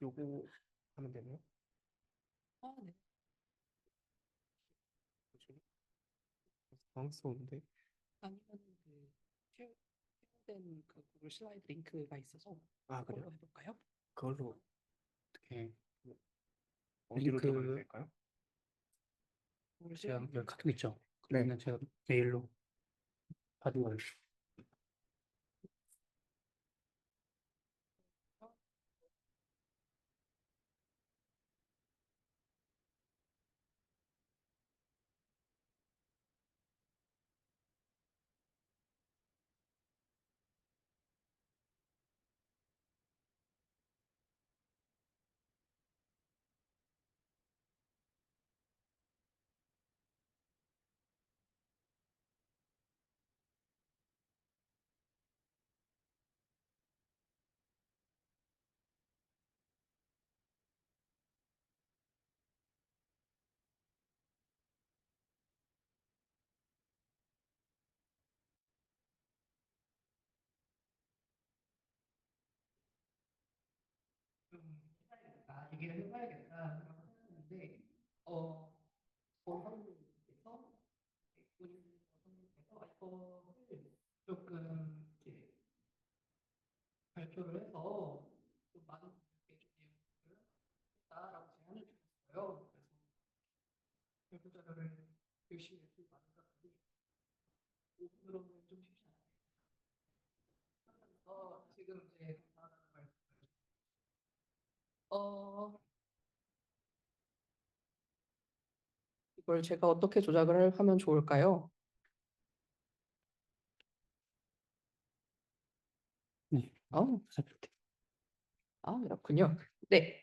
요거 하면 되나요? 아, 네. 뭐지? 당황스러운데. 아니면 그 된 그 구글 슬라이드 링크가 있어서 아, 그래요? 그걸로 해볼까요? 그걸로 어떻게 어디로 들어가면 링크 될까요? 구글 제가 슬라이드 여기 카톡 있죠? 네. 그러면 제가 메일로 받은 걸 얘기를 해봐야겠다 생각했는데 원장님께서 본인 원장님께서 이거를 조금 이렇게 발표를 해서 좀 많은 분들께 좀 내용을 했다라고 제안을 주셨어요. 그래서 발표 자료를 열심히 만들었더니 5분으로는 좀 쉽지 않아요. 지금 이제 감사하다는 말씀을 이걸 제가 어떻게 조작을 하면 좋을까요? 네. 어, 찾아볼게요. 그렇군요. 네.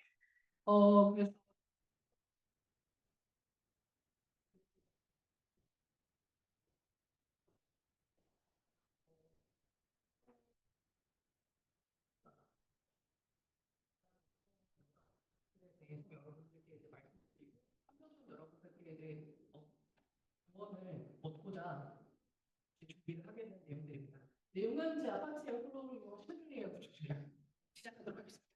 그래서 대해서 여러분들께 이제 말씀드리고 한편으로 여러분들께 이제 조언을 얻고자 이제 준비를 하게 된 내용들입니다. 내용은 제 아파치 에어플로우를 이용한 시뮬레이션 구축을 시작하도록 하겠습니다.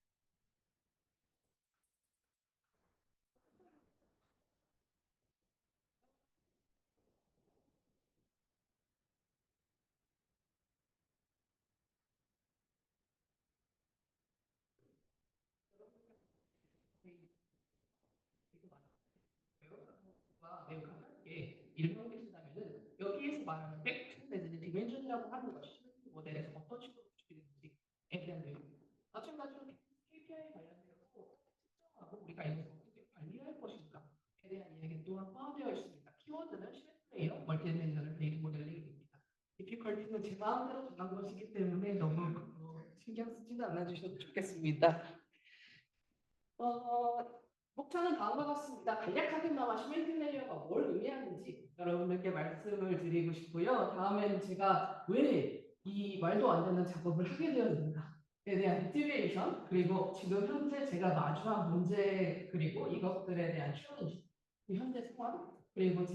매우 간단하게 일명하시다면은 여기에서 말하는 팩트 내지는 디멘전이라고 하는 것이 모델에서 어떤 식으로 구축이 되는지에 대한 내용입니다. 마찬가지로 KPI 관련되어서 특정하고 우리가 이것을 어떻게 관리할 것인가에 대한 이야기 또한 포함되어 있습니다. 키워드는 시뮬레이어, 멀티디멘전을 베이스 모델링입니다. 디피컬티는 제 마음대로 정한 것이기 때문에 너무 신경 쓰지는 않아주셔도 좋겠습니다. 목차는 다음과 같습니다. 간략하게나마 시멘트 레이어가 뭘 의미하는지 여러분들께 말씀을 드리고 싶고요. 다음에는 제가 왜 이 말도 안 되는 작업을 하게 되었는가에 대한 모티베이션, 그리고 지금 현재 제가 마주한 문제, 그리고 이것들에 대한 챌린지, 현재 상황, 그리고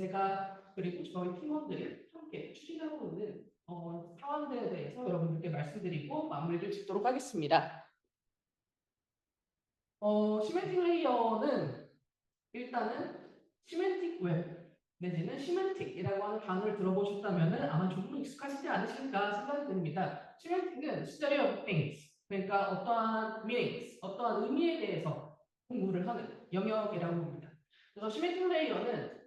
그리고 저희 팀원들이 함께 추진하고 있는 상황들에 대해서 여러분들께 말씀드리고 마무리를 짓도록 하겠습니다. 시멘틱 레이어는 일단은 시멘틱 웹 내지는 시멘틱이라고 하는 단어를 들어보셨다면 아마 조금 익숙하시지 않으실까 생각이 듭니다. 시멘틱은 Study of Things, 그러니까 어떠한 meanings, 어떠한 의미에 대해서 공부를 하는 영역이라고 합니다. 그래서 시멘틱 레이어는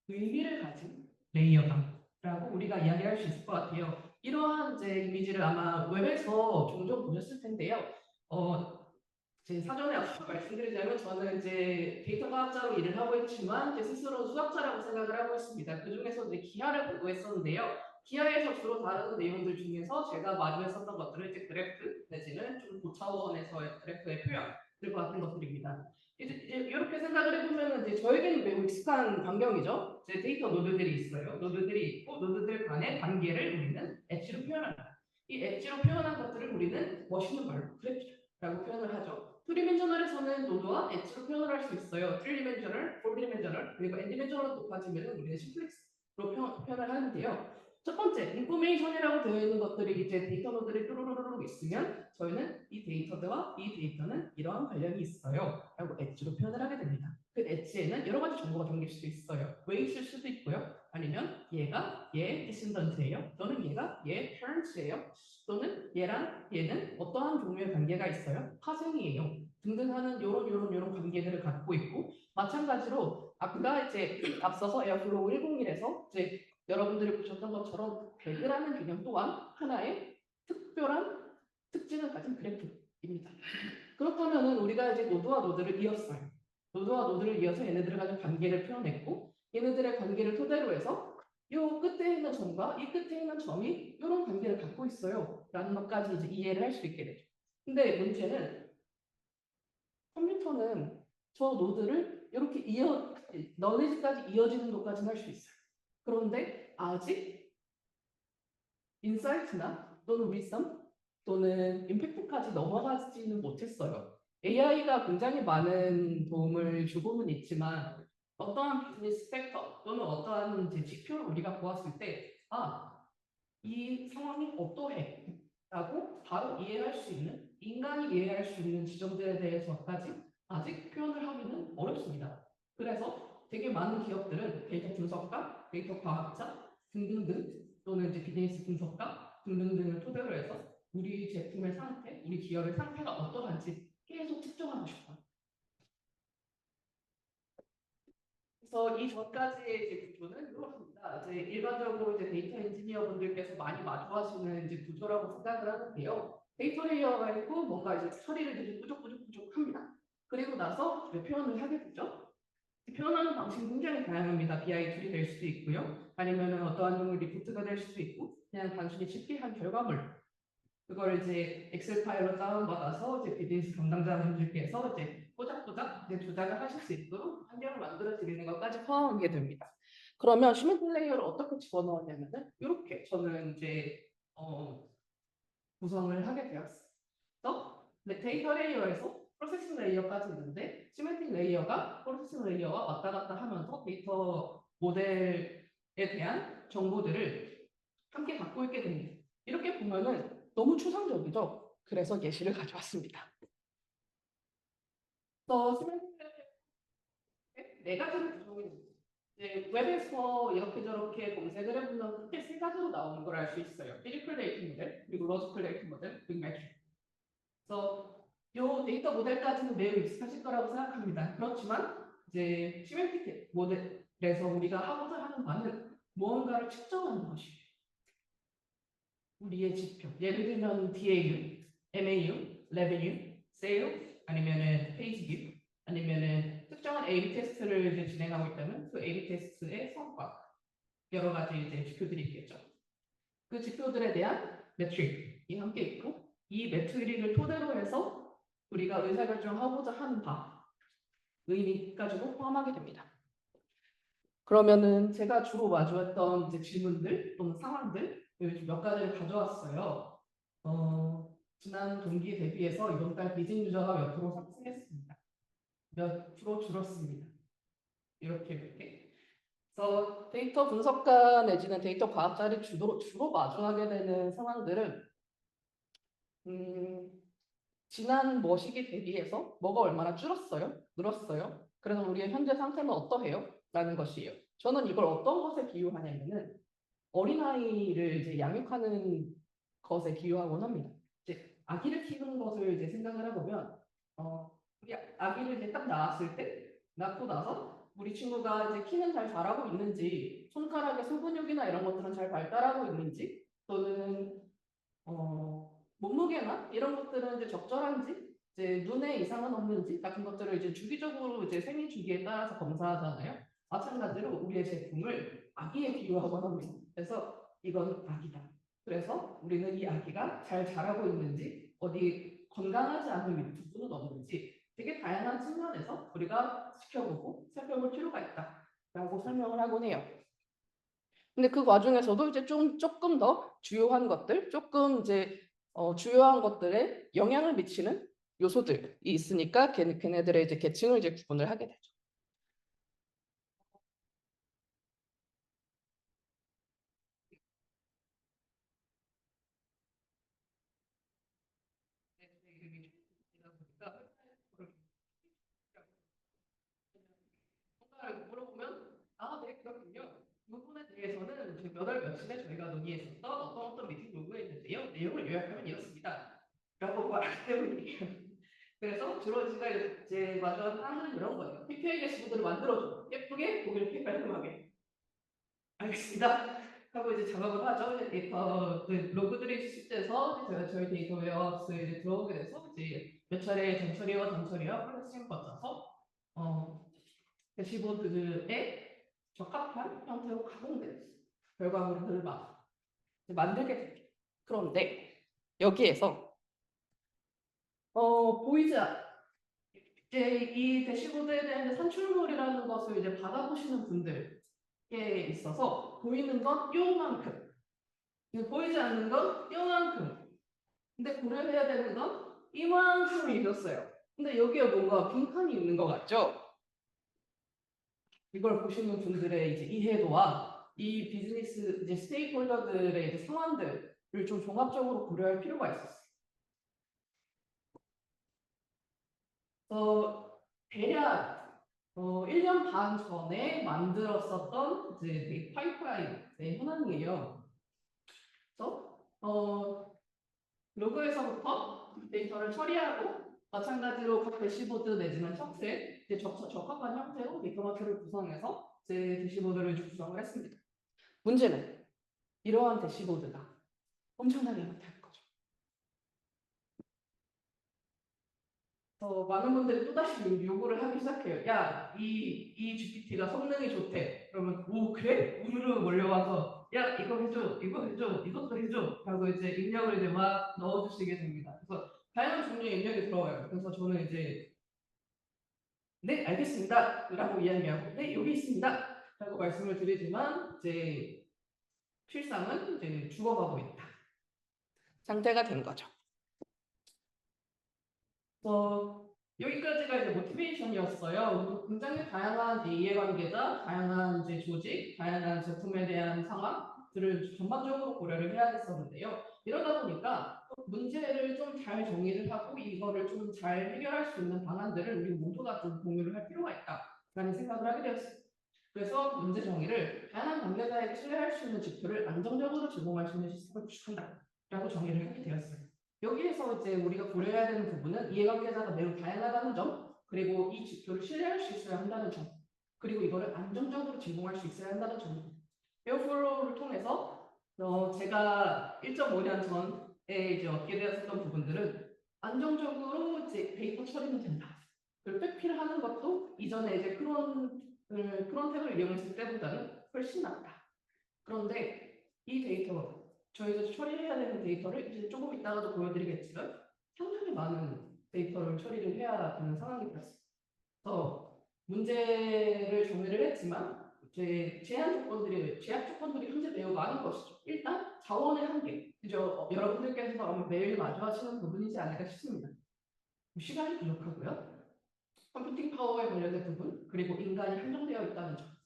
의미를 가진 레이어다라고 우리가 이야기할 수 있을 것 같아요. 이러한 이제 이미지를 아마 웹에서 종종 보셨을 텐데요. 제 사전에 앞서 말씀드리자면 저는 이제 데이터 과학자로 일을 하고 있지만 제 스스로 수학자라고 생각을 하고 있습니다. 그 중에서 이제 기하를 공부했었는데요. 기하에서 주로 다루는 내용들 중에서 제가 마주했었던 것들은 이제 그래프 내지는 좀 고차원에서의 그래프의 표현들과 같은 것들입니다. 이제 이렇게 생각을 해보면 이제 저에게는 매우 익숙한 광경이죠. 제 데이터 노드들이 있어요. 노드들이 있고 노드들 간의 관계를 우리는 엣지로 표현합니다. 이 엣지로 표현한 것들을 우리는 멋있는 말로 그래프라고 표현을 하죠. 2디멘셔널에서는 노드와 엣지로 표현을 할 수 있어요. 3디멘셔널, 4디멘셔널, 그리고 n디멘셔널로 높아지면 우리는 심플렉스로 표현을 하는데요. 첫 번째, 인포메이션이라고 되어 있는 것들이 이제 데이터 노드들이 뚜루루루루 있으면 저희는 이 데이터들과 이 데이터는 이러한 관련이 있어요 라고 엣지로 표현을 하게 됩니다. 그 엣지에는 여러 가지 정보가 담길 수도 있어요. 웨이트일 수도 있고요. 아니면 얘가 얘의 디센던트예요. 또는 얘가 얘의 parents예요. 또는 얘랑 얘는 어떠한 종류의 관계가 있어요. 파생이에요. 등등 하는 요런 관계들을 갖고 있고, 마찬가지로 아까 이제 앞서서 에어플로우 101에서 이제 여러분들이 보셨던 것처럼 배그라는 개념 또한 하나의 특별한 특징을 가진 그래프입니다. 그렇다면은 우리가 이제 노드와 노드를 이었어요. 노드와 노드를 이어서 얘네들을 가진 관계를 표현했고, 얘네들의 관계를 토대로 해서 요 끝에 있는 점과 이 끝에 있는 점이 이런 관계를 갖고 있어요 라는 것까지 이제 이해를 할 수 있게 되죠. 근데 문제는 컴퓨터는 저 노드를 이렇게 너리지까지 이어지는 것까지는 할 수 있어요. 그런데 아직 인사이트나 또는 위섬 또는 임팩트까지 넘어가지는 못했어요. AI가 굉장히 많은 도움을 주고는 있지만 어떠한 비즈니스 팩터 또는 어떠한 이제 지표를 우리가 보았을 때 이 상황이 어떠해? 라고 바로 이해할 수 있는, 인간이 이해할 수 있는 지점들에 대해서까지 아직 표현을 하기는 어렵습니다. 그래서 되게 많은 기업들은 데이터 분석가, 데이터 과학자 등등등 또는 이제 비즈니스 분석가 등등등을 토대로 해서 우리 제품의 상태, 우리 기업의 상태가 어떠한지 계속 측정하고 싶어요. 그래서 이 전까지의 이제 구조는 이렇습니다. 이제 일반적으로 이제 데이터 엔지니어 분들께서 많이 마주하시는 이제 구조라고 생각을 하는데요. 데이터 레이어가 있고 뭔가 이제 처리를 되게 부족합니다. 그리고 나서 이제 표현을 하게 되죠. 표현하는 방식이 굉장히 다양합니다. BI 툴이 될 수도 있고요. 아니면 어떠한 종류 리포트가 될 수도 있고, 그냥 단순히 집계한 결과물. 그걸 이제 엑셀 파일로 다운받아서 이제 비즈니스 담당자분들께서 이제 꼬작꼬작 이제 조작을 하실 수 있도록 환경을 만들어 드리는 것까지 포함하게 됩니다. 그러면 시멘트 레이어를 어떻게 집어넣었냐면은 이렇게 저는 이제 구성을 하게 되었어요. 데이터 레이어에서 프로세싱 레이어까지 있는데 시멘틱 레이어가 프로세싱 레이어와 왔다 갔다 하면서 데이터 모델에 대한 정보들을 함께 갖고 있게 됩니다. 이렇게 보면은 너무 추상적이죠. 그래서 예시를 가져왔습니다. 시멘틱 네 가지로 구성이 됩니다. 웹에서 이렇게 저렇게 검색을 해보면 크게 세 가지로 나오는 걸 알 수 있어요. 피지컬 데이터 모델, 그리고 로지컬 데이터 모델, 그리고 매트릭. 그래서 이 데이터 모델까지는 매우 익숙하실 거라고 생각합니다. 그렇지만 이제 시멘틱 모델에서 우리가 하고자 하는 바는 무언가를 측정하는 것이에요. 우리의 지표. 예를 들면 DAU, MAU, Revenue, Sales, 아니면은 페이지 뷰, 아니면은 특정한 A/B 테스트를 이제 진행하고 있다면 그 A/B 테스트의 성과, 여러 가지 이제 지표들이 있겠죠. 그 지표들에 대한 매트릭이 함께 있고, 이 매트릭을 토대로 해서 우리가 의사결정하고자 하는 바, 의미까지도 포함하게 됩니다. 그러면은 제가 주로 마주했던 이제 질문들 또는 상황들 몇 가지를 가져왔어요. 지난 동기에 대비해서 이번 달 비즈니스 유저가 몇 프로 상승했습니다. 몇 프로 줄었습니다. 이렇게. 그래서 데이터 분석가 내지는 데이터 과학자들이 주로 마주하게 되는 상황들은 지난 뭐 시기 대비해서 뭐가 얼마나 줄었어요? 늘었어요? 그래서 우리의 현재 상태는 어떠해요? 라는 것이에요. 저는 이걸 어떤 것에 비유하냐면은 어린아이를 이제 양육하는 것에 비유하곤 합니다. 이제 아기를 키우는 것을 이제 생각을 해보면 우리 아기를 이제 딱 낳았을 때 낳고 나서 우리 친구가 이제 키는 잘 자라고 있는지, 손가락의 소근육이나 이런 것들은 잘 발달하고 있는지, 또는 몸무게나 이런 것들은 이제 적절한지, 이제 눈에 이상은 없는지 같은 것들을 이제 주기적으로 이제 생리 주기에 따라서 검사하잖아요. 마찬가지로 우리의 제품을 아기에 비유하곤 합니다. 그래서 이건 아기다. 그래서 우리는 이 아기가 잘 자라고 있는지, 어디 건강하지 않은 부분은 없는지 되게 다양한 측면에서 우리가 지켜보고 살펴볼 필요가 있다라고 설명을 하곤 해요. 근데 그 과정에서도 이제 조금 더 주요한 것들, 조금 이제 주요한 것들에 영향을 미치는 요소들이 있으니까 걔네들의 이제 계층을 이제 구분을 하게 되죠. 대해서는 지금 몇월 며칠에 저희가 논의했었던 어떤 미팅 로그에 있는데요. 내용을 요약하면 이렇습니다. 라고 말하기 때문이에요. 그래서 주로 제가 이제 마주하는 사항은 이런 거예요. PPA 게시보드를 만들어줘. 예쁘게 보기 이렇게 깔끔하게. 알겠습니다. 하고 이제 작업을 하죠. 이제 데이터 그 로그들이 수집돼서 제가 저희 데이터 웨어하우스에 이제 들어오게 돼서 이제 몇 차례 전처리와 프로세싱 거쳐서 대시보드에 적합한 형태로 가공된 결과물들을 만들게 됩니다. 그런데 여기에서 보이지 이제 이 대시보드에 대한 산출물이라는 것을 이제 받아보시는 분들께 있어서 보이는 건 요만큼, 보이지 않는 건 요만큼. 근데 고려해야 되는 건 이만큼이 있었어요. 근데 여기에 뭔가 빈칸이 있는 것 같죠? 이걸 보시는 분들의 이제 이해도와 이 비즈니스 이제 스테이크홀더들의 이제 상황들을 좀 종합적으로 고려할 필요가 있었어요. 대략 1년 반 전에 만들었었던 이제 파이프라인의 현황이에요. 그래서 로그에서부터 데이터를 처리하고 마찬가지로 각 대시보드 내지는 척셀 이제 적합한 형태로 데이터마트를 구성해서 제 대시보드를 구성을 했습니다. 문제는 이러한 대시보드가 엄청나게 많다는 거죠. 많은 분들이 또다시 요구를 하기 시작해요. 야, 이 GPT가 성능이 좋대. 그러면 오 그래? 우르르 몰려와서 야 이거 해줘, 이거 해줘, 이것도 해줘. 라고 이제 입력을 이제 막 넣어주시게 됩니다. 그래서 다양한 종류의 입력이 들어와요. 그래서 저는 이제 네 알겠습니다. 라고 이야기하고 네 여기 있습니다. 라고 말씀을 드리지만 이제 실상은 이제 죽어가고 있다. 상태가 된 거죠. 여기까지가 이제 모티베이션이었어요. 굉장히 다양한 이제 이해관계자, 다양한 이제 조직, 다양한 제품에 대한 상황들을 전반적으로 고려를 해야 했었는데요. 이러다 보니까 문제를 좀 잘 정의를 하고 이거를 좀 잘 해결할 수 있는 방안들을 우리 모두가 좀 공유를 할 필요가 있다라는 생각을 하게 되었습니다. 그래서 문제 정의를 다양한 관계자에게 신뢰할 수 있는 지표를 안정적으로 제공할 수 있는 시스템을 구축한다라고 정의를 하게 되었습니다. 여기에서 이제 우리가 고려해야 되는 부분은 이해관계자가 매우 다양하다는 점, 그리고 이 지표를 신뢰할 수 있어야 한다는 점, 그리고 이거를 안정적으로 제공할 수 있어야 한다는 점입니다. 에어플로우를 통해서 제가 1.5년 전에 이제 얻게 되었던 부분들은 안정적으로 이제 데이터 처리는 된다. 그리고 백필을 하는 것도 이전에 이제 크론텍을 이용했을 때보다는 훨씬 낫다. 그런데 이 데이터 저희가 처리해야 되는 데이터를 이제 조금 이따가도 보여드리겠지만 상당히 많은 데이터를 처리를 해야 되는 상황이 됐습니다. 그래서 문제를 정리를 했지만 제약 조건들이 현재 매우 많은 것이죠. 일단 자원의 한계. 그죠? 여러분들께서도 아마 매일 마주하시는 부분이지 않을까 싶습니다. 시간이 부족하고요. 컴퓨팅 파워에 관련된 부분, 그리고 인간이 한정되어 있다는 점.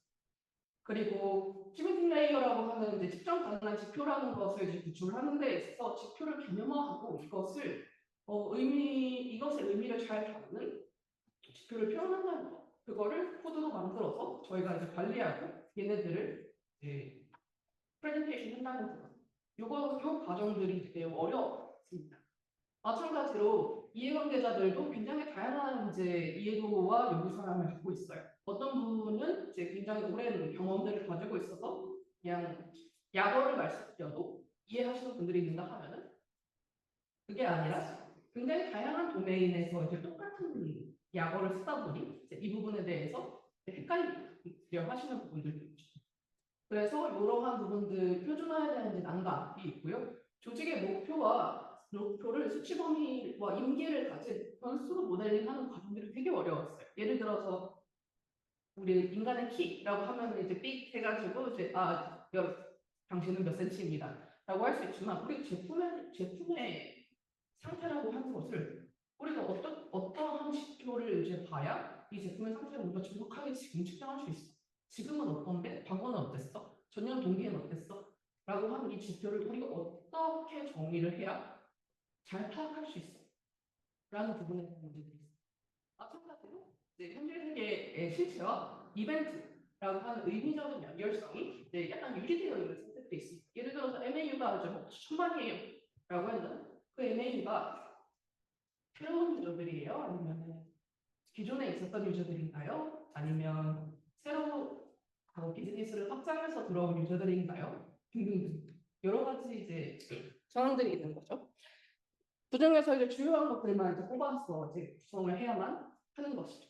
그리고 시멘팅 레이어라고 하는 이제 측정 가능한 지표라는 것을 이제 구축을 하는 데 있어서 지표를 개념화하고 이것의 의미를 잘 담는 지표를 표현한다는 거. 그거를 코드로 만들어서 저희가 이제 관리하고 얘네들을 이제 프레젠테이션 한다는 거. 요 과정들이 매우 어려웠습니다. 마찬가지로 이해관계자들도 굉장히 다양한 이제 이해도와 요구사항을 갖고 있어요. 어떤 분은 이제 굉장히 오랜 경험들을 가지고 있어서 그냥 약어를 말씀드려도 이해하시는 분들이 있는가 하면은 그게 아니라 굉장히 다양한 도메인에서 이제 똑같은 약어를 쓰다 보니 이제 이 부분에 대해서 헷갈려 하시는 부분들도 있죠. 그래서 이러한 부분들 표준화에 대한 이제 난감이 있고요. 조직의 목표를 수치 범위와 임계를 가진 변수로 모델링하는 과정들이 되게 어려웠어요. 예를 들어서 우리 인간의 키라고 하면 이제 삑 해가지고 이제 당신은 몇 센치입니다라고 할 수 있지만 우리 제품의 상태라고 하는 것을 우리가 어떠한 지표를 이제 봐야 이 제품의 상태를 우리가 정확하게 지금 측정할 수 있어. 지금은 어떤데? 과거는 어땠어? 전년 동기엔 어땠어? 라고 하는 이 지표를 우리가 어떻게 정의를 해야 잘 파악할 수 있어? 라는 부분에 대한 문제들이 있어요. 마찬가지로 현실 세계의 실체와 이벤트, 하는 의미적인 연결성이 이제 약간 유리되어 있는 선택들이 있습니다. 예를 들어서 MAU가 좀 1000만이에요 라고 했는 그 MAU가 새로운 유저들이에요? 아니면 기존에 있었던 유저들인가요? 아니면 새로 비즈니스를 확장해서 들어온 유저들인가요? 등등등 여러 가지 이제 상황들이 있는 거죠. 그중에서 이제 주요한 것들만 이제 뽑아서 이제 구성을 해야만 하는 것이죠.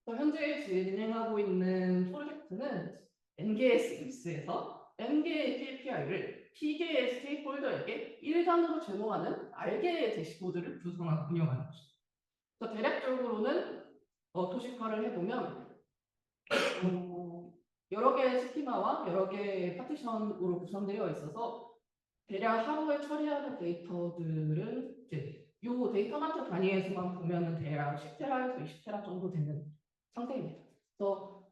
현재 진행하고 있는 프로젝트는 N개의 서비스에서 N개의 KPI를 P개의 스테이크홀더에게 1단으로 제공하는 R개의 대시보드를 구성하고 운영하는 것이죠. 그래서 대략적으로는 도식화를 해보면 여러 개의 스키마와 여러 개의 파티션으로 구성되어 있어서 대략 하루에 처리하는 데이터들은 이제 이 데이터마트 단위에서만 보면은 대략 10테라에서 20테라 정도 되는 상태입니다. 그래서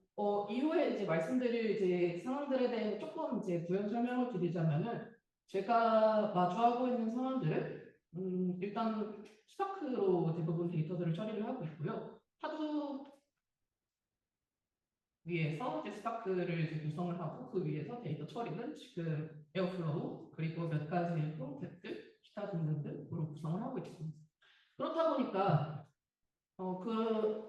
이후에 이제 말씀드릴 이제 상황들에 대해 조금 이제 부연 설명을 드리자면은 제가 마주하고 있는 상황들은 일단 스파크로 대부분 데이터들을 처리를 하고 있고요. 하도 위에서 이제 스파크를 이제 구성을 하고 그 위에서 데이터 처리는 지금 에어플로우 그리고 몇 가지 프로젝트 기타 등등으로 구성을 하고 있습니다. 그렇다 보니까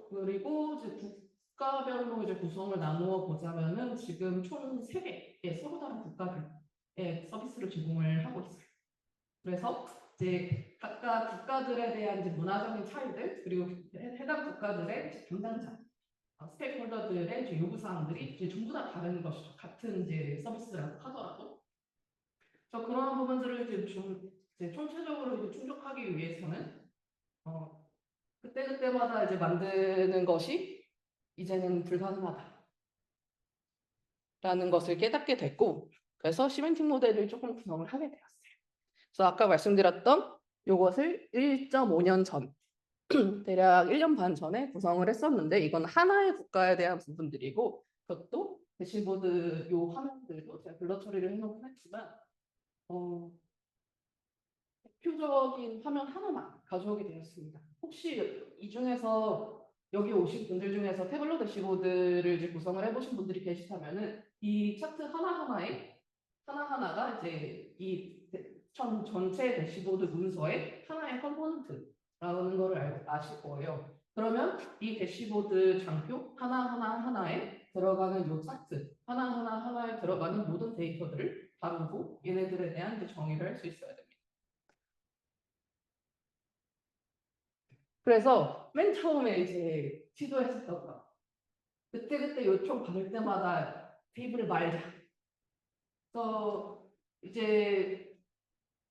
그리고 이제 국가별로 이제 구성을 나누어 보자면은 지금 총 3개의 서로 다른 국가들의 서비스를 제공을 하고 있어요. 그래서 이제 각각 국가들에 대한 이제 문화적인 차이들 그리고 해당 국가들의 이제 담당자 스테이크홀더들의 이제 요구사항들이 이제 전부 다 다른 것이죠. 같은 이제 서비스라고 하더라도. 그래서 그런 부분들을 이제 총체적으로 이제 충족하기 위해서는 그때그때마다 이제 만드는 것이 이제는 불가능하다. 라는 것을 깨닫게 됐고, 그래서 시멘팅 모델을 조금 구성을 하게 되었어요. 그래서 아까 말씀드렸던 이것을 1.5년 전, 대략 1년 반 전에 구성을 했었는데, 이건 하나의 국가에 대한 부분들이고, 그것도 대시보드 요 화면들도 제가 블러 처리를 해놓긴 했지만, 대표적인 화면 하나만 가져오게 되었습니다. 혹시 이 중에서 여기 오신 분들 중에서 태블릿 대시보드를 이제 구성을 해보신 분들이 계시다면은 이 차트 하나하나가 이제 이 전체 대시보드 문서의 하나의 컴포넌트라는 것을 아실 거예요. 그러면 이 대시보드 장표 하나하나에 들어가는 이 차트 하나하나에 들어가는 모든 데이터들을 다루고 얘네들에 대한 이제 정의를 할 수 있어야 됩니다. 그래서 맨 처음에 이제 시도했었던 거. 그때 요청 받을 때마다 테이블을 말자. 그래서 이제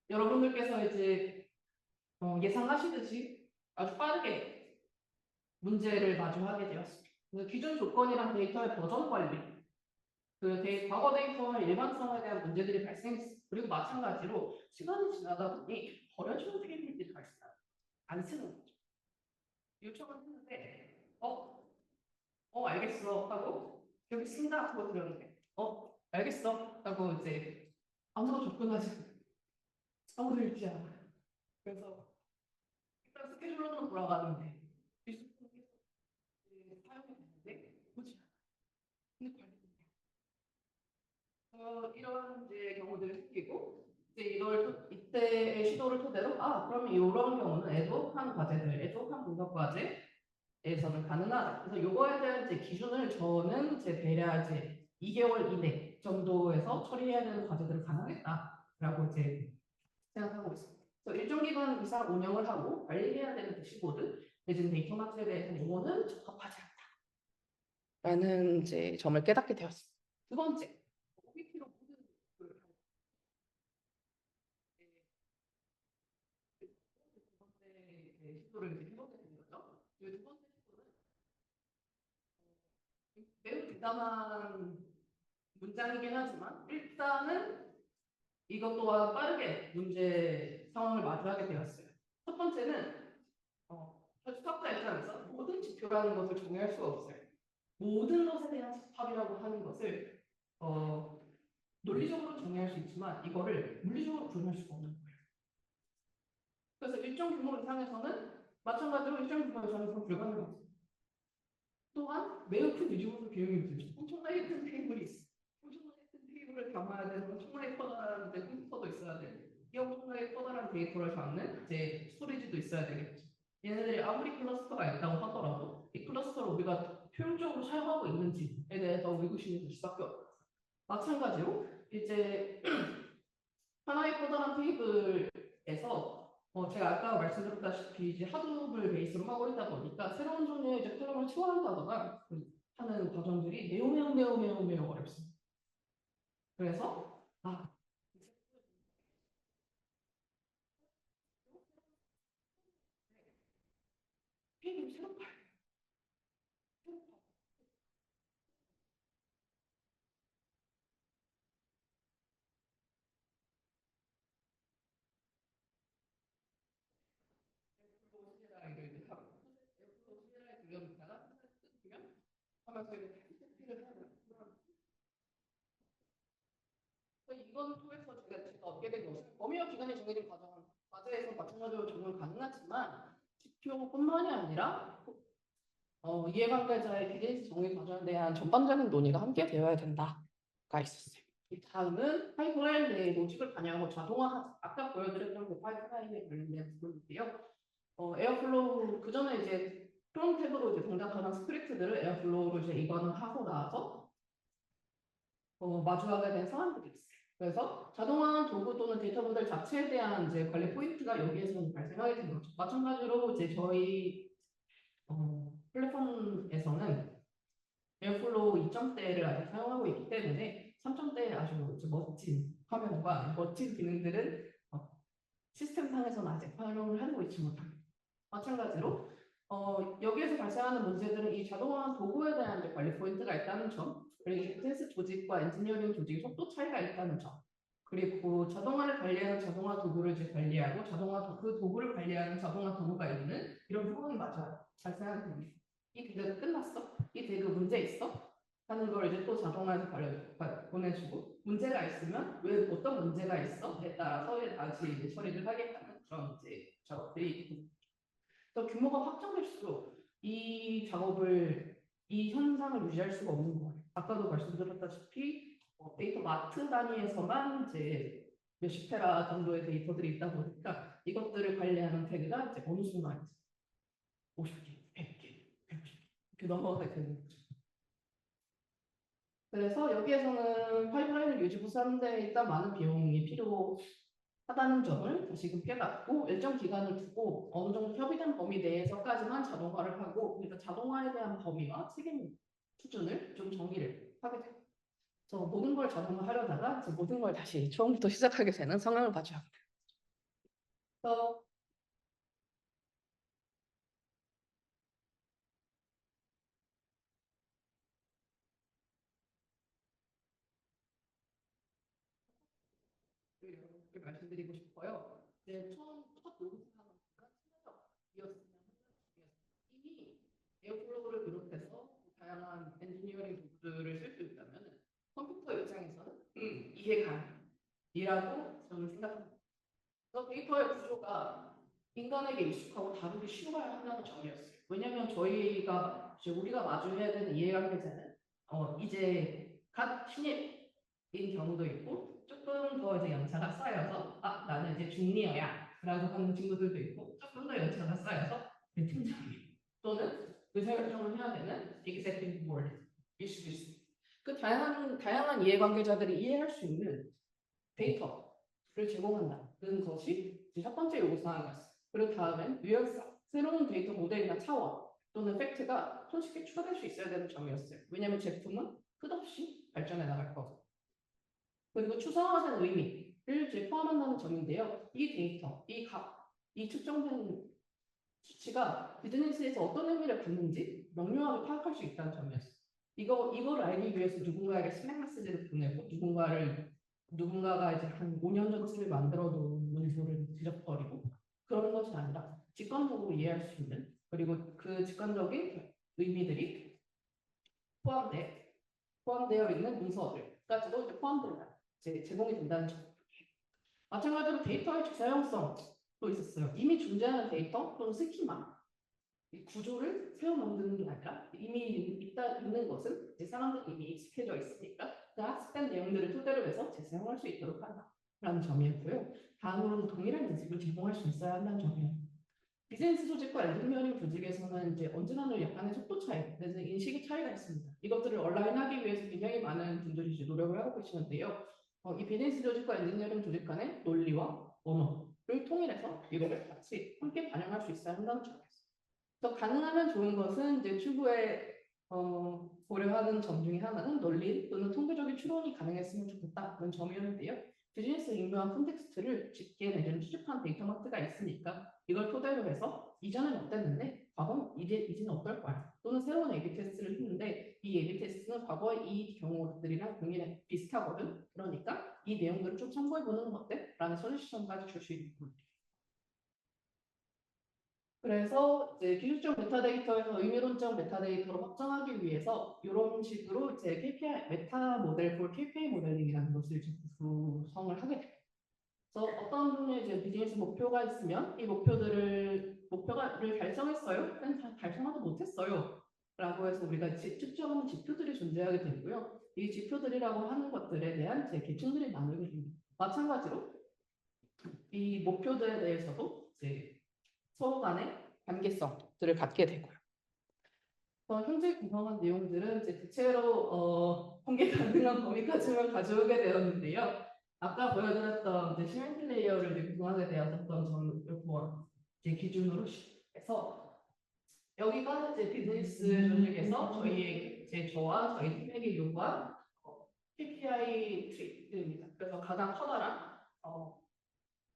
여러분들께서 이제 예상하시듯이 아주 빠르게 문제를 마주하게 되었습니다. 그래서 기존 조건이랑 데이터의 버전 관리, 과거 데이터와 일반성에 대한 문제들이 발생했습니다. 그리고 마찬가지로 시간이 지나다 보니 버려지는 테이블들이 발생합니다. 안 쓰는 거죠. 요청을 했는데 알겠어 하고 여기 쓴다 하고 들었는데 알겠어 하고 이제 아무도 접근하지 않아요. 아무도 읽지 않아요. 그래서 일단 스케줄로는 돌아가는데 사용이 되는데 보지 않아요. 근데 관리는 돼요. 이런 이제 경우들이 생기고 이제 이때의 시도를 토대로 그러면 이런 경우는 애독한 과제들, 애독한 분석 과제에서는 가능하다. 그래서 요거에 대한 이제 기준을 저는 제 대략 이제 2개월 이내 정도에서 처리해야 되는 과제들을 가능하겠다라고 이제 생각하고 있습니다. 그래서 일정 기간 이상 운영을 하고 관리해야 되는 대시보드 내지는 데이터 마트에 대해서는 요거는 적합하지 않다라는 이제 점을 깨닫게 되었습니다. 두 번째, OBT로 모든 걸 시도를 이제 해보게 된 거죠. 두 번째 시도는 매우 대담한 문장이긴 하지만 일단은 이것 또한 빠르게 문제 상황을 마주하게 되었어요. 첫 번째는 수학자 입장에서 모든 지표라는 것을 정의할 수가 없어요. 모든 것에 대한 집합이라고 하는 것을 논리적으로 정의할 수 있지만 이거를 물리적으로 구현할 수가 없는 거예요. 그래서 일정 규모 이상에서는 마찬가지로 일정 규모 이상에서는 불가능합니다. 또한 매우 큰 유지보수 비용이 들죠. 엄청나게 큰 테이블이 있어. 엄청나게 큰 테이블을 담아야 되는 엄청나게 커다란 이제 컴퓨터도 있어야 돼. 이 엄청나게 커다란 데이터를 담는 이제 스토리지도 있어야 되겠죠. 얘네들이 아무리 클러스터가 있다고 하더라도 이 클러스터를 우리가 효율적으로 사용하고 있는지에 대해서 의구심이 들 수밖에 없어요. 마찬가지로 이제 하나의 커다란 테이블에서 제가 아까 말씀드렸다시피 이제 하드업을 베이스로 하고 있다 보니까 새로운 종류의 이제 컬럼을 치환한다거나 하는 과정들이 매우 어렵습니다. 그래서 테이블을 새로 봐요. 이건 통해서 제가 얻게 된 것은 범위와 기간이 정해진 과제에서 마찬가지로 적용 가능하지만 GPO뿐만이 아니라 이해관계자의 비즈니스 정의 과정에 대한 전반적인 논의가 함께 되어야 된다가 있었어요. 이 다음은 파이프라인 내 로직을 반영하고 자동화, 아까 보여드렸던 그 파이프라인에 관련된 부분인데요. 에어플로우 그 전에 이제 프롬 탭으로 이제 동작하는 스크립트들을 에어플로우로 이제 이관을 하고 나서 마주하게 된 상황들이 있어요. 그래서 자동화한 도구 또는 데이터 모델 자체에 대한 이제 관리 포인트가 여기에서 발생하게 된 거죠. 마찬가지로 이제 저희 플랫폼에서는 에어플로우 2점대를 아직 사용하고 있기 때문에 3점대의 아주 멋진 화면과 멋진 기능들은 시스템상에서는 아직 활용을 하고 있지 못합니다. 마찬가지로 여기에서 발생하는 문제들은 이 자동화한 도구에 대한 이제 관리 포인트가 있다는 점, 그리고 비즈니스 조직과 엔지니어링 조직의 속도 차이가 있다는 점, 그리고 자동화를 관리하는 자동화 도구를 이제 관리하고 그 도구를 관리하는 자동화 도구가 있는 이런 부분이 맞아요. 발생하게 됩니다. 이 대그가 끝났어? 이 대그 문제 있어? 하는 걸 이제 또 자동화에서 보내주고 문제가 있으면 왜 어떤 문제가 있어?에 따라서 다시 이제 처리를 하겠다는 그런 이제 작업들이 있고 또 규모가 확장될수록 이 현상을 유지할 수가 없는 거예요. 아까도 말씀드렸다시피 데이터 마트 단위에서만 이제 몇십 테라 정도의 데이터들이 있다 보니까 이것들을 관리하는 태그가 이제 어느 순간 50개, 100개, 150개 이렇게 넘어가게 되는 거죠. 그래서 여기에서는 파이프라인을 유지보수하는데 일단 많은 비용이 필요하다는 점을 다시금 깨닫고 일정 기간을 두고 어느 정도 협의된 범위 내에서까지만 자동화를 하고 그러니까 자동화에 대한 범위와 책임 수준을 좀 정의를 하게 됩니다. 그래서 모든 걸 자동화하려다가 이제 모든 걸 다시 처음부터 시작하게 되는 상황을 맞이합니다. 그래서 이렇게 말씀드리고 싶어요. 네, 첫 녹음하는 친화적이었으면 이미 에어플로우를 비롯해서 다양한 엔지니어링 도구들을 쓸 수 있다면 컴퓨터 입장에서는 이해 가능이라고 저는 생각합니다. 그래서 데이터의 구조가 인간에게 익숙하고 다루기 쉬워야 한다는 점이었어요. 왜냐하면 우리가 마주해야 되는 이해관계자는 이제 갓 신입인 경우도 있고 조금 더 이제 연차가 쌓여서 나는 이제 중니어야 라고 하는 친구들도 있고 조금 더 연차가 쌓여서 팀장님 또는 의사결정을 해야 되는 executive board일 수도 있습니다. 그 다양한 이해관계자들이 이해할 수 있는 데이터를 제공한다는 것이 첫 번째 요구사항이었어요. 그리고 다음엔 유연성, 새로운 데이터 모델이나 차원 또는 팩트가 손쉽게 추가될 수 있어야 되는 점이었어요. 왜냐하면 제품은 끝없이 발전해 나갈 거고. 그리고 추상화된 의미를 이제 포함한다는 점인데요. 이 데이터, 이 값, 이 측정된 수치가 비즈니스에서 어떤 의미를 갖는지 명료하게 파악할 수 있다는 점이었어요. 이걸 알기 위해서 누군가에게 스낵 메시지를 보내고 누군가가 이제 한 5년 전쯤에 만들어 놓은 문서를 뒤적거리고 그런 것이 아니라 직관적으로 이해할 수 있는 그리고 그 직관적인 의미들이 포함되어 있는 문서들까지도 이제 제공이 된다는 점. 마찬가지로 데이터의 재사용성도 있었어요. 이미 존재하는 데이터 또는 스키마 이 구조를 새로 만드는 게 아니라 이미 있는 것은 이제 사람들이 이미 익숙해져 있으니까 그 학습된 내용들을 토대로 해서 재사용할 수 있도록 한다라는 점이었고요. 다음으로는 동일한 인식을 제공할 수 있어야 한다는 점이에요. 비즈니스 조직과 엔지니어링 조직에서는 이제 언제나 약간의 속도 차이, 그래서 인식의 차이가 있습니다. 이것들을 온라인하기 위해서 굉장히 많은 분들이 이제 노력을 하고 계시는데요. 이 비즈니스 조직과 엔지니어링 조직 간의 논리와 언어를 통일해서 이거를 같이 함께 반영할 수 있어야 한다는 점이었어요. 더 가능하면 좋은 것은 이제 추후에 고려하는 점 중에 하나는 논리 또는 통계적인 추론이 가능했으면 좋겠다는 점이었는데요. 비즈니스 익명한 콘텍스트를 짙게 내주는 수집한 데이터마트가 있으니까 이걸 토대로 해서 이전엔 어땠는데 과거는 이제는 어떨 거야. 또는 새로운 A/B 테스트를 했는데 이 A/B 테스트는 과거의 이 경우들이랑 굉장히 비슷하거든. 그러니까 이 내용들을 좀 참고해보는 건 어때? 라는 솔루션까지 줄 수 있는 거예요. 그래서 이제 기술적 메타데이터에서 의미론적 메타데이터로 확장하기 위해서 이런 식으로 이제 KPI 메타 모델 for KPI 모델링이라는 것을 이제 구성을 하게 돼요. 그래서 어떤 분의 이제 비즈니스 목표가 있으면 이 목표를 달성했어요? 달성하지 못했어요. 라고 해서 우리가 측정하는 지표들이 존재하게 되고요. 이 지표들이라고 하는 것들에 대한 이제 계층들이 나누게 됩니다. 마찬가지로 이 목표들에 대해서도 이제 서로 간의 관계성들을 갖게 되고요. 현재 구성한 내용들은 이제 대체로 공개 가능한 범위까지만 가져오게 되었는데요. 아까 보여드렸던 이제 시멘트 레이어를 이제 구성하게 되었던 점을 이제 기준으로 해서 여기가 이제 비즈니스 조직에서 저와 저희 팀에게 요구한 KPI 트리입니다. 그래서 가장 커다란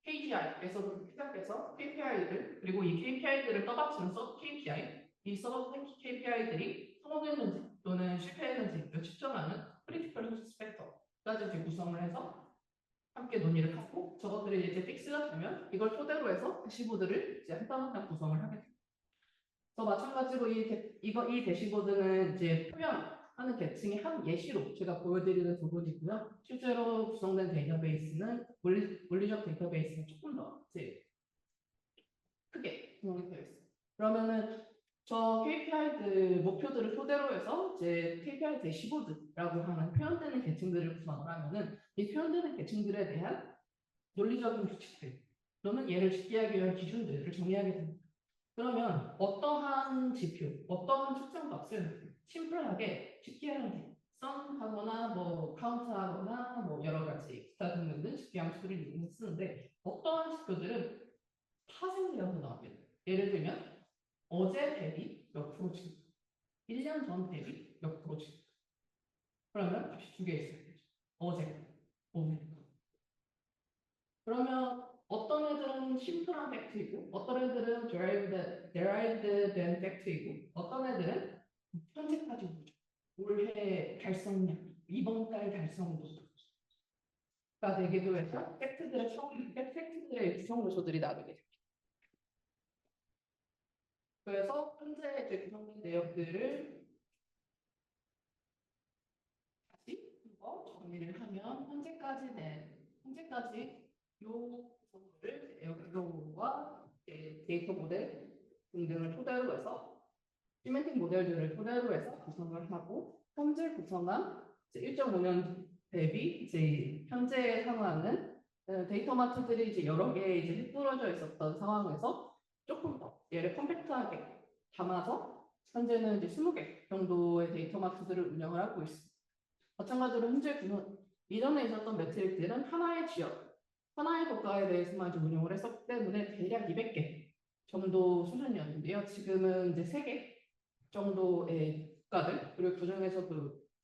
KGI에서도 시작해서 KPI들 그리고 이 KPI들을 떠받치는 서브 KPI 이 서브 KPI들이 성공했는지 또는 실패했는지를 측정하는 크리티컬 석세스 팩터까지 이제 구성을 해서 함께 논의를 하고 저것들이 이제 픽스가 되면 이걸 토대로 해서 대시보드를 이제 한 땀 한 땀 구성을 하게 됩니다. 또 마찬가지로 이 대시보드는 이제 표현하는 계층의 한 예시로 제가 보여드리는 부분이고요. 실제로 구성된 데이터베이스는 물리적 데이터베이스는 조금 더 이제 크게 구성이 되어 있습니다. 그러면은 저 KPI들 목표들을 토대로 해서 이제 KPI 대시보드라고 하는 표현되는 계층들을 구성을 하면은 이 표현되는 계층들에 대한 논리적인 규칙들 또는 얘를 집계하기 위한 기준들을 정의하게 됩니다. 그러면 어떠한 지표, 어떠한 측정 값을 심플하게 집계하는지 썸하거나 뭐 카운트하거나 뭐 여러 가지 기타 등등 집계 함수를 쓰는데 어떠한 지표들은 파생되어서 나옵니다. 예를 들면 어제 대비 몇 프로 증가, 1년 전 대비 몇 프로 증가. 그러면 값이 두 개 있어야 되죠. 어제, 오늘. 그러면 어떤 애들은 심플한 팩트이고 어떤 애들은 derived than 팩트이고 어떤 애들은 현재까지 보죠. 올해 달성량, 이번 달 달성도가 되기도 해서 팩트들의 구성 요소들이 나누게 됩니다. 그래서 현재 이제 구성된 내용들을 다시 한번 정리를 하면 현재까지 요 구성들을 에어플로우와 데이터 모델 등등을 토대로 해서 시멘틱 모델들을 토대로 해서 구성을 하고 현재 구성한 1.5년 대비 이제 현재 상황은 데이터마트들이 이제 여러 개 이제 흩어져 있었던 상황에서 조금 더 얘를 컴팩트하게 담아서 현재는 이제 20개 정도의 데이터마트들을 운영을 하고 있습니다. 마찬가지로 현재 이전에 있었던 매트릭들은 하나의 지역, 하나의 국가에 대해서만 이제 운영을 했었기 때문에 대략 200개 정도 수준이었는데요. 지금은 이제 3개 정도의 국가들 그리고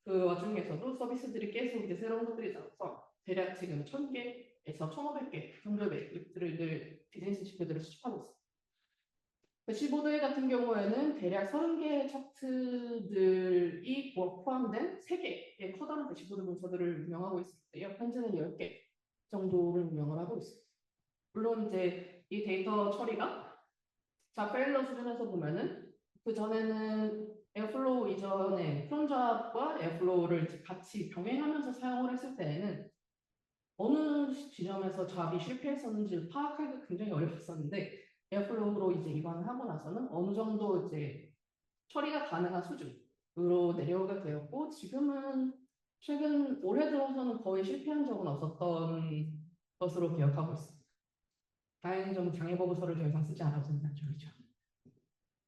그 와중에서도 서비스들이 계속 이제 새로운 것들이 나와서 대략 지금 1000개에서 1500개 정도의 매트릭들을 비즈니스 지표들을 수집하고 있습니다. 대시보드 같은 경우에는 대략 30개의 차트들이 포함된 3개의 커다란 대시보드 문서들을 운영하고 있는데요. 현재는 10개 정도를 운영을 하고 있습니다. 물론 이제 이 데이터 처리가 페일러 수준에서 보면은 그 전에는 에어플로우 이전에 크론잡과 에어플로우를 같이 병행하면서 사용을 했을 때에는 어느 지점에서 잡이 실패했었는지 파악하기가 굉장히 어려웠었는데 에어플로우로 이제 입원을 하고 나서는 어느 정도 이제 처리가 가능한 수준으로 내려오게 되었고, 지금은 최근 올해 들어서는 거의 실패한 적은 없었던 것으로 기억하고 있습니다. 다행히 좀 장애 보고서를 더 이상 쓰지 않아도 된다는 점이죠.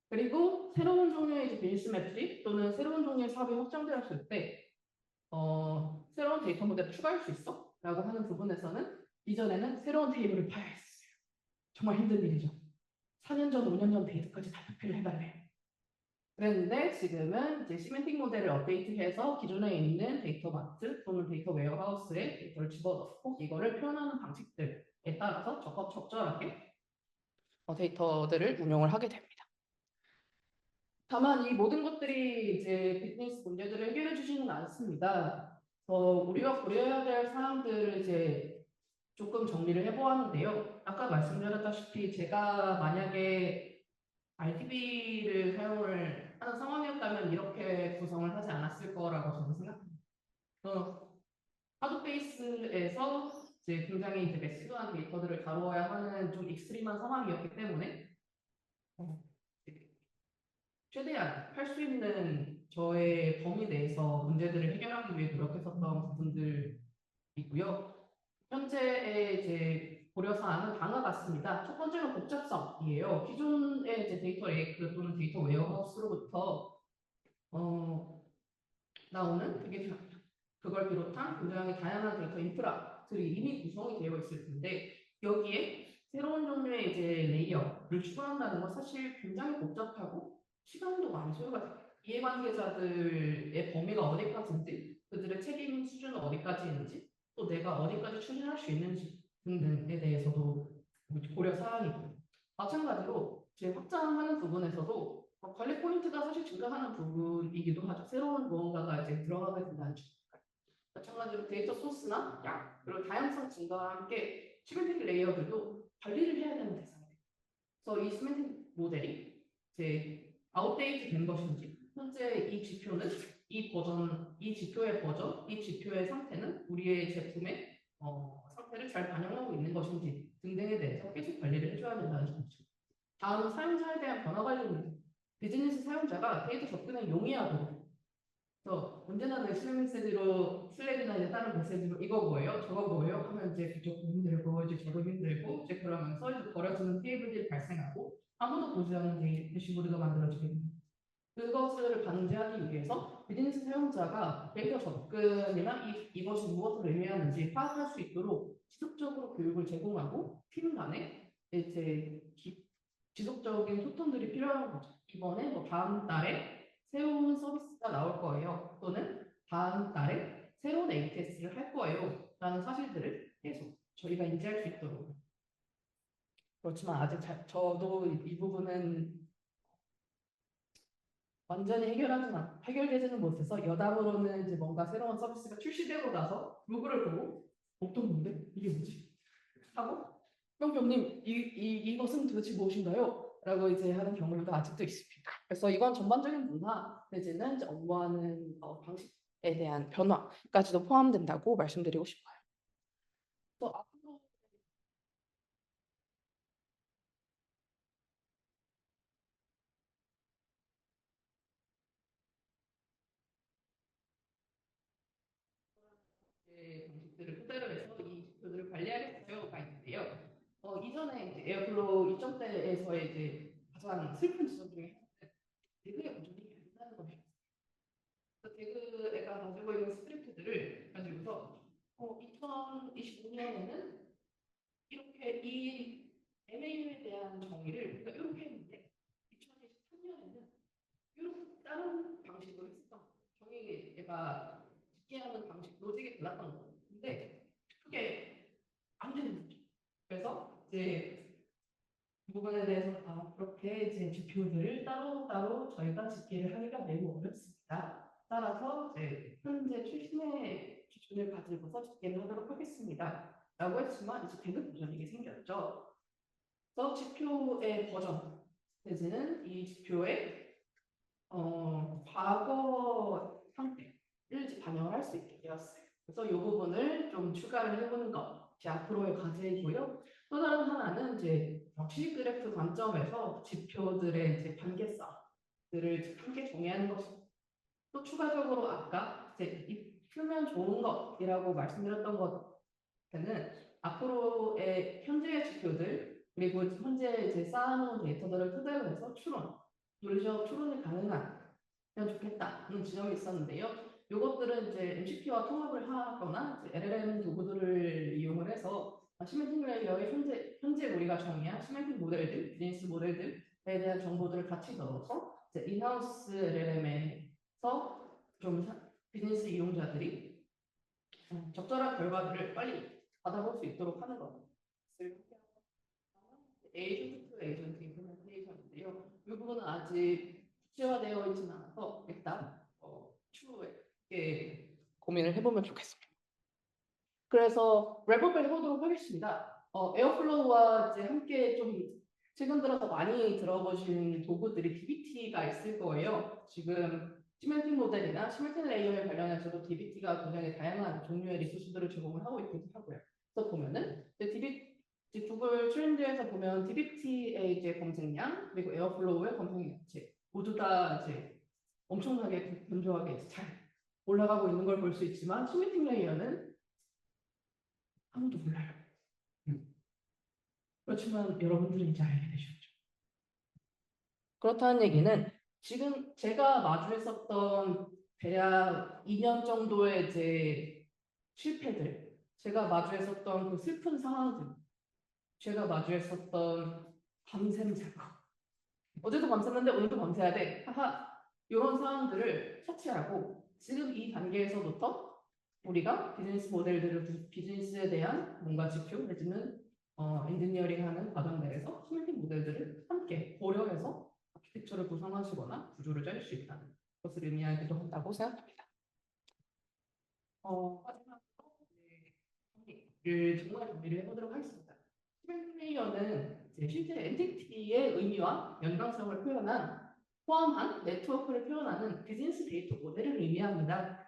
그리고 새로운 종류의 이제 비즈니스 매트릭 또는 새로운 종류의 사업이 확장되었을 때 새로운 데이터 모델을 추가할 수 있어? 라고 하는 부분에서는 이전에는 새로운 테이블을 파야 했어요. 정말 힘든 일이죠. 4년 전, 5년 전 데이터까지 다 표피를 해달래요. 그랬는데 지금은 이제 시멘틱 모델을 업데이트해서 기존에 있는 데이터 마트 또는 데이터 웨어하우스에 데이터를 집어넣고 이거를 표현하는 방식들에 따라서 적절하게 데이터들을 운용을 하게 됩니다. 다만 이 모든 것들이 이제 비즈니스 문제들을 해결해 주지는 않습니다. 우리가 고려해야 될 사항들을 이제 조금 정리를 해보았는데요. 아까 말씀드렸다시피 제가 만약에 RDB를 사용을 하는 상황이었다면 이렇게 구성을 하지 않았을 거라고 저는 생각합니다. 하드베이스에서 이제 굉장히 이제 매시브한 데이터들을 다루어야 하는 좀 익스트림한 상황이었기 때문에 최대한 할 수 있는 저의 범위 내에서 문제들을 해결하기 위해 노력했었던 부분들이고요. 현재의 이제 고려사항은 다음과 같습니다. 첫 번째는 복잡성이에요. 기존의 이제 데이터 레이크 또는 데이터 웨어하우스로부터 나오는 되게 그걸 비롯한 굉장히 다양한 데이터 인프라들이 이미 구성이 되어 있을 텐데 여기에 새로운 종류의 이제 레이어를 추가한다는 건 사실 굉장히 복잡하고 시간도 많이 소요가 돼요. 이해관계자들의 범위가 어디까지인지, 그들의 책임 수준은 어디까지 있는지, 또 내가 어디까지 추진할 수 있는지 등등에 대해서도 고려 사항이고, 마찬가지로 제 확장하는 부분에서도 관리 포인트가 사실 증가하는 부분이기도 하죠. 새로운 무언가가 이제 들어가게 된다는 점. 마찬가지로 데이터 소스나 양, 그리고 다양성 증가와 함께 시멘틱 레이어들도 관리를 해야 되는 대상이에요. 그래서 이 시멘틱 모델이 이제 아웃데이트 된 것인지, 현재 이 지표는 이 버전, 이 지표의 버전, 이 지표의 상태는 우리의 제품의 상태를 잘 반영하고 있는 것인지 등등에 대해서 계속 관리를 해줘야 된다는 점이죠. 다음은 사용자에 대한 변화 관리입니다. 비즈니스 사용자가 데이터 접근에 용이하도록 그래서 언제나 내 실행 메시지로 슬랙이나 이제 다른 메시지로 이거 뭐예요? 저거 뭐예요? 하면 이제 그쪽도 힘들고 이제 저도 힘들고 이제 그러면서 이제 버려지는 테이블들이 발생하고 아무도 보지 않는 대시보드가 만들어지게 됩니다. 그것을 방지하기 위해서 비즈니스 사용자가 데이터 접근이나 이것이 무엇을 의미하는지 파악할 수 있도록 지속적으로 교육을 제공하고 팀 간에 이제 지속적인 소통들이 필요한 거죠. 이번에 뭐 다음 달에 새로운 서비스가 나올 거예요. 또는 다음 달에 새로운 ATS를 할 거예요. 라는 사실들을 계속 저희가 인지할 수 있도록. 그렇지만 아직 저도 이 부분은 완전히 해결되지는 못해서 여담으로는 이제 뭔가 새로운 서비스가 출시되고 나서 로그를 보고 어떤 건데? 이게 뭐지? 하고 형님 이것은 도대체 무엇인가요? 라고 이제 하는 경우도 아직도 있습니다. 그래서 이건 전반적인 문화 내지는 이제 업무하는 방식에 대한 변화까지도 포함된다고 말씀드리고 싶어요. 또 앞으로 방식들을 토대로 해서 이 지표들을 관리하겠어요가 있는데요. 이전에 이제 에어플로우 2.0에서의 이제 가장 슬픈 지점 중에 하나는 대그의 운전이 안 된다는 것이었어요. 대그가 가지고 있는 스크립트들을 가지고서 2025년에는 이렇게 이 MAU에 대한 정의를 우리가 이렇게 했는데 2023년에는 이렇게 다른 방식으로 했었던 정의가 집계하는 방식 로직이 달랐던 거예요. 근데 그게 안 되는 거죠. 그래서 이제 그 부분에 대해서 그렇게 이제 지표들을 따로따로 저희가 집계를 하기가 매우 어렵습니다. 따라서 이제 현재 출신의 기준을 가지고서 집계를 하도록 하겠습니다. 라고 했지만 이제 대급 버전이 생겼죠. 그래서 지표의 버전 내지는 이 지표의 과거 상태를 이제 반영을 할 수 있게 되었어요. 그래서 이 부분을 좀 추가를 해보는 것이 앞으로의 과제이고요. 또 다른 하나는 이제 벽시 그래프 관점에서 지표들의 이제 관계성들을 함께 정의하는 것입니다. 또 추가적으로 아까 이제 풀면 좋은 것이라고 말씀드렸던 것에는 앞으로의 현재의 지표들 그리고 현재 이제 쌓아놓은 데이터들을 토대로 해서 논리적 추론이 가능하면 좋겠다는 지점이 있었는데요. 이것들은 이제 MCP와 통합을 하거나 이제 LLM 도구들을 이용을 해서 시멘틱 레이어의 현재 우리가 정의한 시멘틱 모델들, 비즈니스 모델들에 대한 정보들을 같이 넣어서 이제 인하우스 LLM에서 좀 비즈니스 이용자들이 적절한 결과들을 빨리 받아볼 수 있도록 하는 것을 에이전트 투 에이전트 임플멘테이션인데요. 이 부분은 아직 구체화되어 있지는 않아서 일단 추후에 고민을 해보면 좋겠습니다. 그래서 랩업을 해보도록 하겠습니다. 에어플로우와 이제 함께 좀 최근 들어서 많이 들어보신 도구들이 DBT가 있을 거예요. 지금 시멘틱 모델이나 시멘틱 레이어에 관련해서도 DBT가 굉장히 다양한 종류의 리소스들을 제공을 하고 있기도 하고요. 그래서 보면은 구글 트렌드에서 보면 DBT의 이제 검색량 그리고 에어플로우의 검색량 모두 다 이제 엄청나게 견조하게 잘 올라가고 있는 걸 볼 수 있지만 시멘틱 레이어는 아무도 몰라요. 그렇지만 여러분들은 이제 알게 되셨죠. 그렇다는 얘기는 지금 제가 마주했었던 대략 2년 정도의 이제 실패들, 제가 마주했었던 그 슬픈 상황들, 제가 마주했었던 밤샘 사건, 어제도 밤샜는데 오늘도 밤새야 돼. 하하. 이런 상황들을 차치하고 지금 이 단계에서부터 우리가 비즈니스 모델들을 비즈니스에 대한 뭔가 지표 내지는 엔지니어링하는 과정 내에서 시멘틱 모델들을 함께 고려해서 아키텍처를 구성하시거나 구조를 짤 수 있다는 것을 의미하기도 한다고 생각합니다. 마지막으로 정말 정리를 해보도록 하겠습니다. 시멘틱 레이어는 실제 엔티티의 의미와 연관성을 포함한 네트워크를 표현하는 비즈니스 데이터 모델을 의미합니다.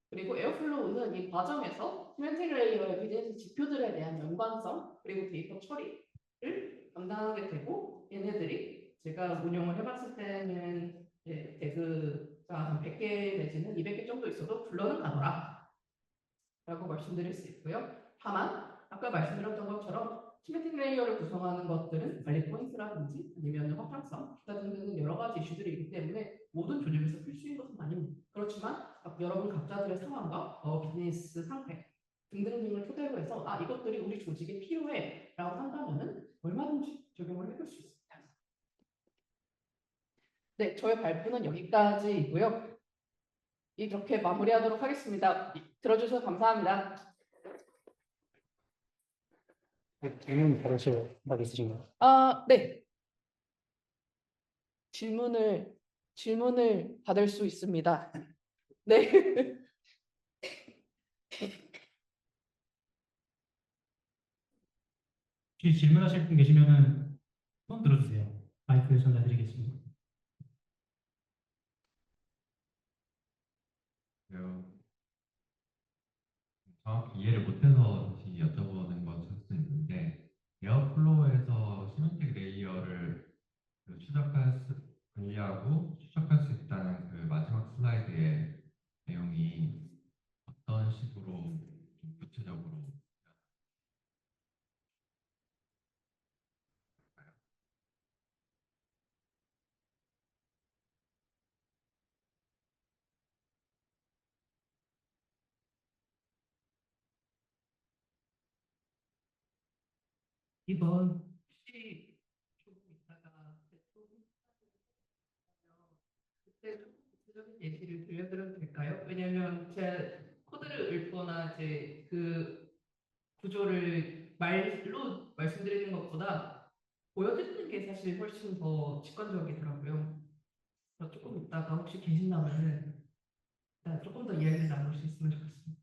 그리고 에어플로우는 이 과정에서 시멘틱 레이어의 비즈니스 지표들에 대한 연관성 그리고 데이터 처리를 담당하게 되고 얘네들이 제가 운용을 해봤을 때는 대그가 한 100개 내지는 200개 정도 있어도 불러는 가더라 라고 말씀드릴 수 있고요. 다만 아까 말씀드렸던 것처럼 시멘틱 레이어를 구성하는 것들은 관리 포인트라든지 아니면 확장성 기타 등등 여러 가지 이슈들이 있기 때문에 모든 조직에서 필수인 것은 아닙니다. 그렇지만 여러분 각자들의 상황과 비즈니스 상태 등등을 토대로 해서 이것들이 우리 조직에 필요해 라고 한다면 얼마든지 적용을 해볼 수 있습니다. 네, 저의 발표는 여기까지이고요. 이렇게 마무리하도록 하겠습니다. 들어주셔서 감사합니다. 질문 받으실 말 있으신가요? 네. 질문을 받을 수 있습니다. 네. 혹시 질문하실 분 계시면은 손 들어주세요. 마이크 전달드리겠습니다. 정확히 이해를 못해서 다시 여쭤보는 것일 수 있는데 에어플로우에서 시멘틱 레이어를 분리하고 추적할 수 있다는 그 마지막 슬라이드의 내용이 어떤 식으로 좀 구체적으로 이번 혹시 조금 있다가 그때 좀 구체적인 예시를 들려드려도 될까요? 왜냐하면 제 코드를 읽거나 이제 그 구조를 말로 말씀드리는 것보다 보여드리는 게 사실 훨씬 더 직관적이더라고요. 그래서 조금 있다가 혹시 계신다면은 조금 더 이야기를 나눌 수 있으면 좋겠습니다.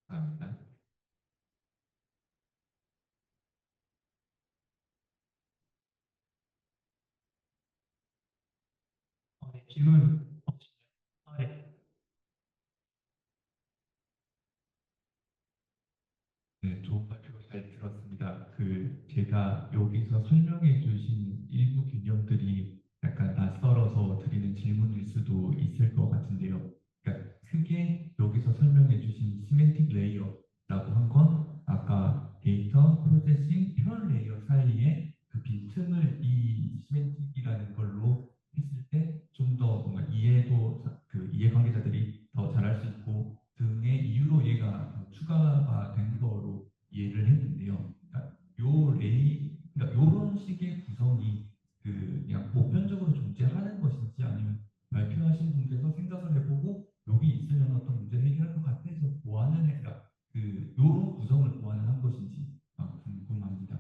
합니다. 네, 질문 없으시죠? 네. 네, 좋은 발표 잘 들었습니다. 제가 여기서 설명해 주신 일부 개념들이 약간 낯설어서 드리는 질문일 수도 있을 것 같은데요. 그러니까 크게 여기서 설명해 주신 시멘틱 레이어라고 한 건 아까 데이터 프로세싱 표현 레이어 사이에 그 빈틈을 이 시멘틱이라는 걸로 했을 때 좀 더 뭔가 이해도 그 이해 관계자들이 더 잘할 수 있고 등의 이유로 얘가 더 추가가 된 거로 이해를 했는데요. 그러니까 그러니까 요런 식의 구성이 그 그냥 보편적으로 존재하는 것인지 아니면 발표하신 분께서 생각을 해보고 여기 있으면 어떤 문제 해결할 것 같아서 보완을 그러니까 그 요런 구성을 보완을 한 것인지 궁금합니다.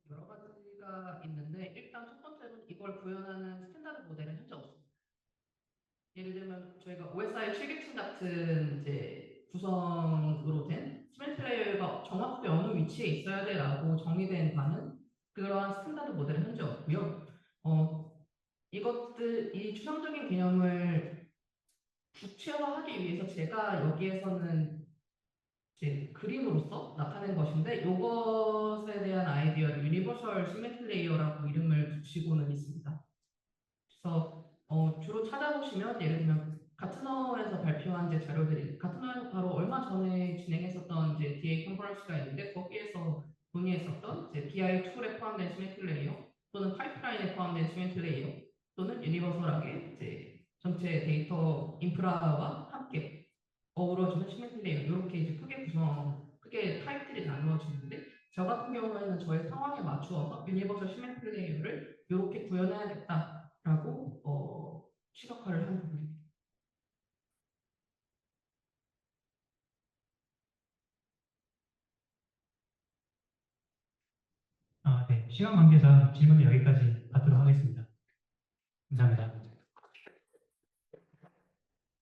여러 가지가 있는데 일단 첫 번째는 이걸 구현하는 스탠다드 모델은 현재 없습니다. 예를 들면 저희가 OSI 7계층 같은 이제 구성으로 된 시멘트 레이어가 정확하게 어느 위치에 있어야 돼라고 정의된 바는 그러한 스탠다드 모델은 현재 없고요. 이 추상적인 개념을 구체화하기 위해서 제가 여기에서는 이제 그림으로서 나타낸 것인데 이것에 대한 아이디어를 유니버설 시멘트 레이어라고 이름을 붙이고는 있습니다. 그래서 주로 찾아보시면 예를 들면 가트너에서 발표한 제 자료들이 가트너에서 바로 얼마 전에 진행했었던 이제 DA 컨퍼런스가 있는데 거기에서 논의했었던 이제 BI 툴에 포함된 시멘트 레이어 또는 파이프라인에 포함된 시멘트 레이어 또는 유니버설하게 이제 전체 데이터 인프라와 함께 어우러지는 시멘트 레이어 이렇게 이제 크게 타입들이 나누어지는데 저 같은 경우에는 저의 상황에 맞추어서 유니버설 시멘트 레이어를 이렇게 구현해야겠다라고 시각화를 한 부분입니다. 네. 시간 관계상 질문은 여기까지 받도록 하겠습니다. 감사합니다.